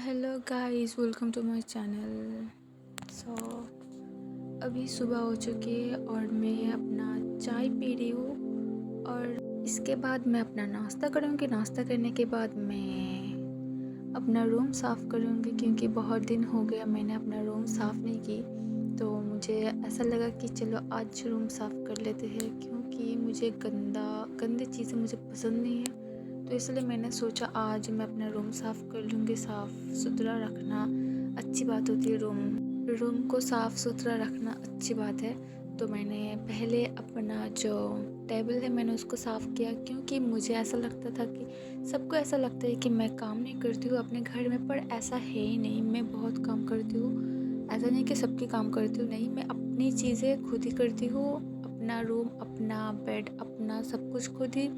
Hello guys, welcome to my channel. So अभी सुबह हो चुकी है और मैं अपना चाय पी रही हूँ और इसके बाद मैं अपना नाश्ता करूँगी। नाश्ता करने के बाद मैं अपना रूम साफ़ करूँगी क्योंकि बहुत दिन हो गया मैंने अपना रूम साफ़ नहीं की। तो मुझे ऐसा लगा कि चलो आज रूम साफ़ कर लेते हैं क्योंकि मुझे गंदी चीज़ें मुझे पसंद नहीं है। तो इसलिए मैंने सोचा आज मैं अपना रूम साफ़ कर लूँगी। साफ़ सुथरा रखना अच्छी बात होती है। रूम को साफ़ सुथरा रखना अच्छी बात है। तो मैंने पहले अपना जो टेबल है मैंने उसको साफ़ किया क्योंकि मुझे ऐसा लगता था कि सबको ऐसा लगता है कि मैं काम नहीं करती हूँ अपने घर में, पर ऐसा है ही नहीं। मैं बहुत काम करती हूँ। ऐसा नहीं कि सबकी काम करती हूँ, नहीं, मैं अपनी चीज़ें खुद ही करती हूँ। अपना रूम, अपना बेड, अपना सब कुछ खुद ही।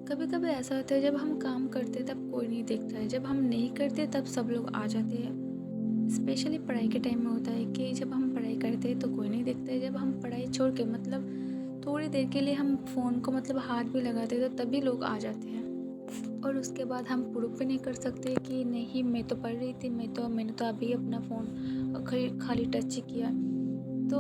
कभी कभी ऐसा होता है जब हम काम करते तब कोई नहीं देखता है, जब हम नहीं करते तब सब लोग आ जाते हैं। स्पेशली पढ़ाई के टाइम में होता है कि जब हम पढ़ाई करते हैं तो कोई नहीं देखता है। जब हम पढ़ाई छोड़ के थोड़ी देर के लिए हम फ़ोन को हाथ भी लगाते हैं तो तभी लोग आ जाते हैं। और उसके बाद हम प्रूफ भी नहीं कर सकते कि नहीं मैं तो पढ़ रही थी, मैंने तो अभी अपना फ़ोन खाली टच ही किया। तो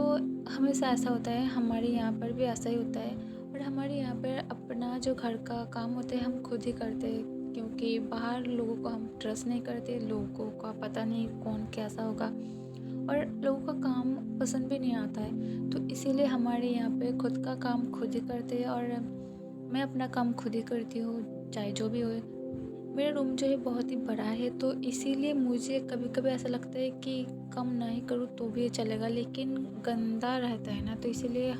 हमेशा ऐसा होता है, हमारे यहाँ पर भी ऐसा ही होता है। और हमारे यहाँ पर अपना जो घर का काम होता है हम खुद ही करते हैं क्योंकि बाहर लोगों को हम ट्रस्ट नहीं करते। लोगों का पता नहीं कौन कैसा होगा और लोगों का काम पसंद भी नहीं आता है। तो इसीलिए हमारे यहाँ पे खुद का काम खुद ही करते हैं और मैं अपना काम खुद ही करती हूँ चाहे जो भी हो। मेरा रूम जो है बहुत ही बड़ा है तो इसीलिए मुझे कभी कभी ऐसा लगता है कि कम ना ही करूँ तो भी चलेगा, लेकिन गंदा रहता है ना, तो इसीलिए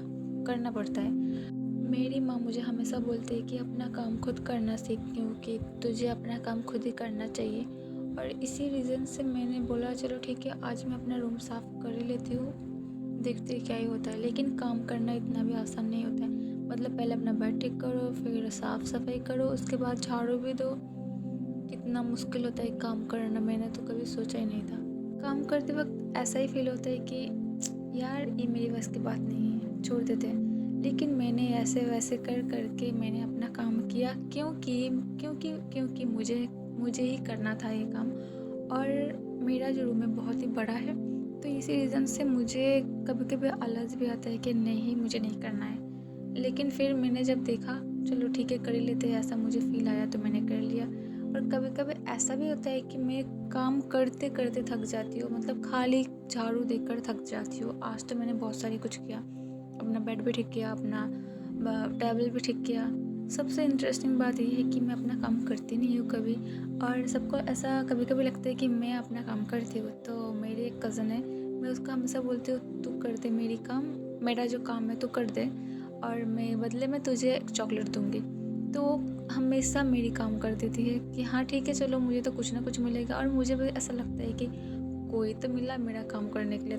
करना पड़ता है। मेरी माँ मुझे हमेशा बोलती है कि अपना काम खुद करना सीख क्योंकि तुझे अपना काम खुद ही करना चाहिए। और इसी रीज़न से मैंने बोला चलो ठीक है आज मैं अपना रूम साफ़ कर ही लेती हूँ, देखते क्या ही होता है। लेकिन काम करना इतना भी आसान नहीं होता है। पहले अपना बेड ठीक करो, फिर साफ़ सफाई करो, उसके बाद झाड़ू भी दो। कितना मुश्किल होता है काम करना, मैंने तो कभी सोचा ही नहीं था। काम करते वक्त ऐसा ही फील होता है कि यार ये मेरी बस की बात नहीं है, छोड़ देते हैं। लेकिन मैंने ऐसे वैसे कर करके मैंने अपना काम किया क्योंकि क्योंकि क्योंकि मुझे मुझे ही करना था ये काम। और मेरा जो रूम है बहुत ही बड़ा है तो इसी रीज़न से मुझे कभी कभी आलस भी आता है कि नहीं मुझे नहीं करना है। लेकिन फिर मैंने जब देखा चलो ठीक है कर ही लेते हैं, ऐसा मुझे फील आया तो मैंने कर लिया। और कभी कभी ऐसा भी होता है कि मैं काम करते करते थक जाती हूँ, खाली झाड़ू देकर थक जाती हूँ। आज तो मैंने बहुत सारी कुछ किया, अपना बेड भी ठीक किया, अपना टेबल भी ठीक किया। सबसे इंटरेस्टिंग बात ये है कि मैं अपना काम करती नहीं हूँ कभी। और सबको ऐसा कभी कभी लगता है कि मैं अपना काम करती हूँ। तो मेरी एक कज़न है, मैं उसका हमेशा बोलती हूँ तू कर दे मेरा जो काम है तू कर दे और मैं बदले में तुझे एक चॉकलेट दूँगी। तो वो हमेशा मेरी काम कर देती है कि हाँ ठीक है चलो मुझे तो कुछ ना कुछ मिलेगा। और मुझे भी ऐसा लगता है कि कोई तो मिला मेरा काम करने के लिए।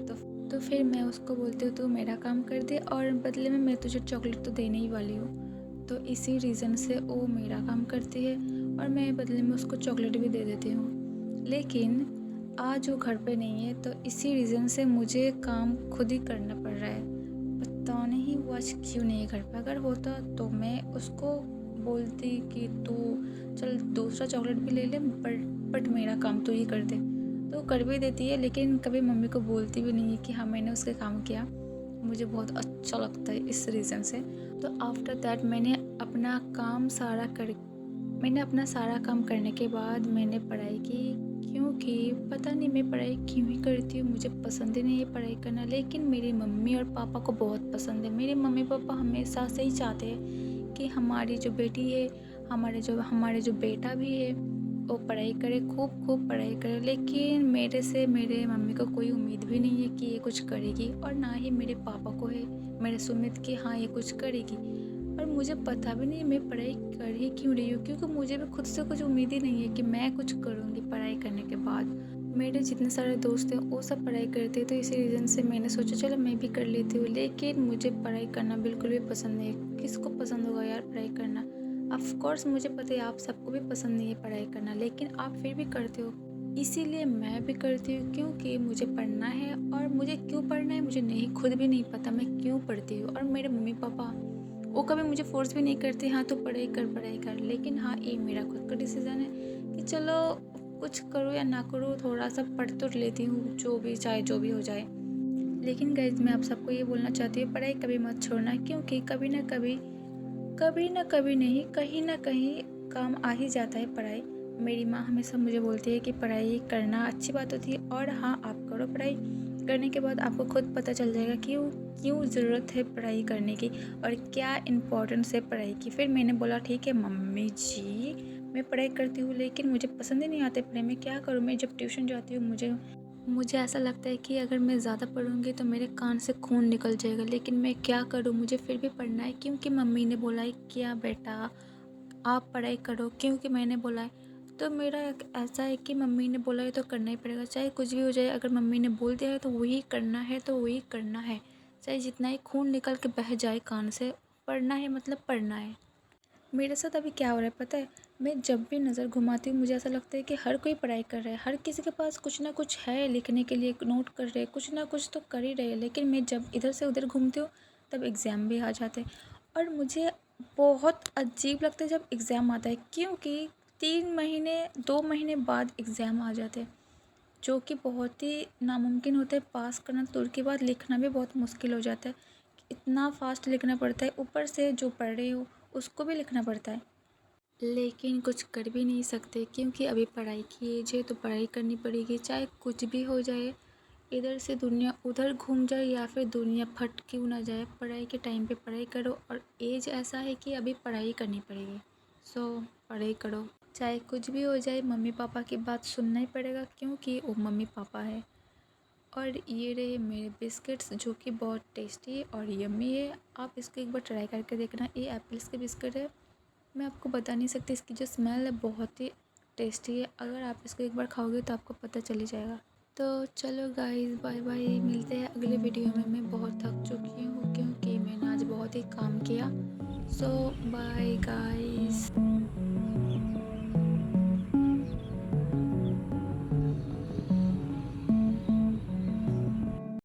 तो फिर मैं उसको बोलती हूँ तू मेरा काम कर दे और बदले में मैं तुझे चॉकलेट तो देने ही वाली हूँ। तो इसी रीज़न से वो मेरा काम करती है और मैं बदले में उसको चॉकलेट भी दे देती हूँ। लेकिन आज वो घर पे नहीं है तो इसी रीज़न से मुझे काम खुद ही करना पड़ रहा है। पता नहीं वो आज क्यों नहीं है घर पे। अगर होता तो मैं उसको बोलती कि तू चल दूसरा चॉकलेट भी ले ले, बट मेरा काम तू ही कर दे। तो कर भी देती है लेकिन कभी मम्मी को बोलती भी नहीं है कि हाँ मैंने उसके काम किया। मुझे बहुत अच्छा लगता है इस रीज़न से। तो आफ्टर दैट मैंने अपना सारा काम करने के बाद मैंने पढ़ाई की क्योंकि पता नहीं मैं पढ़ाई क्यों ही करती हूँ, मुझे पसंद ही नहीं है पढ़ाई करना। लेकिन मेरी मम्मी और पापा को बहुत पसंद है। मेरे मम्मी पापा हमेशा से ही चाहते हैं कि हमारी जो बेटी है, हमारे जो बेटा भी है वो पढ़ाई करे, खूब खूब पढ़ाई करे। लेकिन मेरे से मेरे मम्मी को कोई उम्मीद भी नहीं है कि ये कुछ करेगी और ना ही मेरे पापा को है मेरे सुमित कि हाँ ये कुछ करेगी। और मुझे पता भी नहीं मैं पढ़ाई कर ही क्यों रही हूँ क्योंकि मुझे भी खुद से कुछ उम्मीद ही नहीं है कि मैं कुछ करूँगी पढ़ाई करने के बाद। मेरे जितने सारे दोस्त हैं वो सब पढ़ाई करते हैं तो इसी रीज़न से मैंने सोचा चलो मैं भी कर लेती हूँ। लेकिन मुझे पढ़ाई करना बिल्कुल भी पसंद नहीं है। किसको पसंद होगा यार पढ़ाई करना। ऑफ कोर्स मुझे पता है आप सबको भी पसंद नहीं है पढ़ाई करना, लेकिन आप फिर भी करते हो। इसीलिए मैं भी करती हूँ क्योंकि मुझे पढ़ना है। और मुझे क्यों पढ़ना है मुझे नहीं खुद भी नहीं पता मैं क्यों पढ़ती हूँ। और मेरे मम्मी पापा वो कभी मुझे फोर्स भी नहीं करते हाँ तो पढ़ाई कर। लेकिन हाँ ये मेरा खुद का डिसीज़न है कि चलो कुछ करो या ना करो थोड़ा सा पढ़ तो लेती हूँ, जो भी चाहे जो भी हो जाए। लेकिन गाइस मैं आप सबको ये बोलना चाहती हूँ, पढ़ाई कभी मत छोड़ना, क्योंकि कभी ना कभी नहीं, कहीं ना कहीं काम आ ही जाता है पढ़ाई। मेरी माँ हमेशा मुझे बोलती है कि पढ़ाई करना अच्छी बात होती है, और हाँ आप करो पढ़ाई। करने के बाद आपको खुद पता चल जाएगा क्यों क्यों ज़रूरत है पढ़ाई करने की और क्या इम्पोर्टेंस है पढ़ाई की। फिर मैंने बोला ठीक है मम्मी जी, मैं पढ़ाई करती हूँ लेकिन मुझे पसंद ही नहीं आते पढ़ाई में, क्या करूँ। मैं जब ट्यूशन जाती हूँ मुझे ऐसा लगता है कि अगर मैं ज़्यादा पढ़ूँगी तो मेरे कान से खून निकल जाएगा, लेकिन मैं क्या करूँ, मुझे फिर भी पढ़ना है क्योंकि मम्मी ने बोला है क्या बेटा आप पढ़ाई करो, क्योंकि मैंने बोला है। तो मेरा एक ऐसा है कि मम्मी ने बोला है तो करना ही पड़ेगा, चाहे कुछ भी हो जाए। अगर मम्मी ने बोल दिया है तो वही करना है, तो वही करना है, चाहे जितना ही खून निकल के बह जाए कान से। पढ़ना है मतलब पढ़ना है। मेरे साथ अभी क्या हो रहा है पता है, मैं जब भी नज़र घुमाती हूँ मुझे ऐसा लगता है कि हर कोई पढ़ाई कर रहा है, हर किसी के पास कुछ ना कुछ है लिखने के लिए, नोट कर रहे हैं, कुछ ना कुछ तो कर ही रहे हैं। लेकिन मैं जब इधर से उधर घूमती हूँ तब एग्ज़ाम भी आ जाते हैं, और मुझे बहुत अजीब लगता है जब एग्ज़ाम आता है, क्योंकि 3 महीने 2 महीने बाद एग्ज़ाम आ जाते हैं, जो कि बहुत ही नामुमकिन होता है पास करना। तो उसके बाद लिखना भी बहुत मुश्किल हो जाता है, इतना फास्ट लिखना पड़ता है, ऊपर से जो पढ़ रहे हो उसको भी लिखना पड़ता है। लेकिन कुछ कर भी नहीं सकते, क्योंकि अभी पढ़ाई की एज है तो पढ़ाई करनी पड़ेगी, चाहे कुछ भी हो जाए। इधर से दुनिया उधर घूम जाए या फिर दुनिया फट क्यों ना जाए, पढ़ाई के टाइम पे पढ़ाई करो। और एज ऐसा है कि अभी पढ़ाई करनी पड़ेगी, सो पढ़ाई करो, चाहे कुछ भी हो जाए। मम्मी पापा की बात सुनना ही पड़ेगा, क्योंकि वो मम्मी पापा है। और ये रहे मेरे बिस्किट्स, जो कि बहुत टेस्टी और यम्मी है। आप इसको एक बार ट्राई करके देखना। ये एप्पल्स के बिस्किट है, मैं आपको बता नहीं सकती, इसकी जो स्मेल है बहुत ही टेस्टी है। अगर आप इसको एक बार खाओगे तो आपको पता चली जाएगा। तो चलो गाइस, बाय बाय, मिलते हैं अगले वीडियो में। मैं बहुत थक चुकी हूँ क्योंकि मैंने आज बहुत ही काम किया। सो बाय गाइस।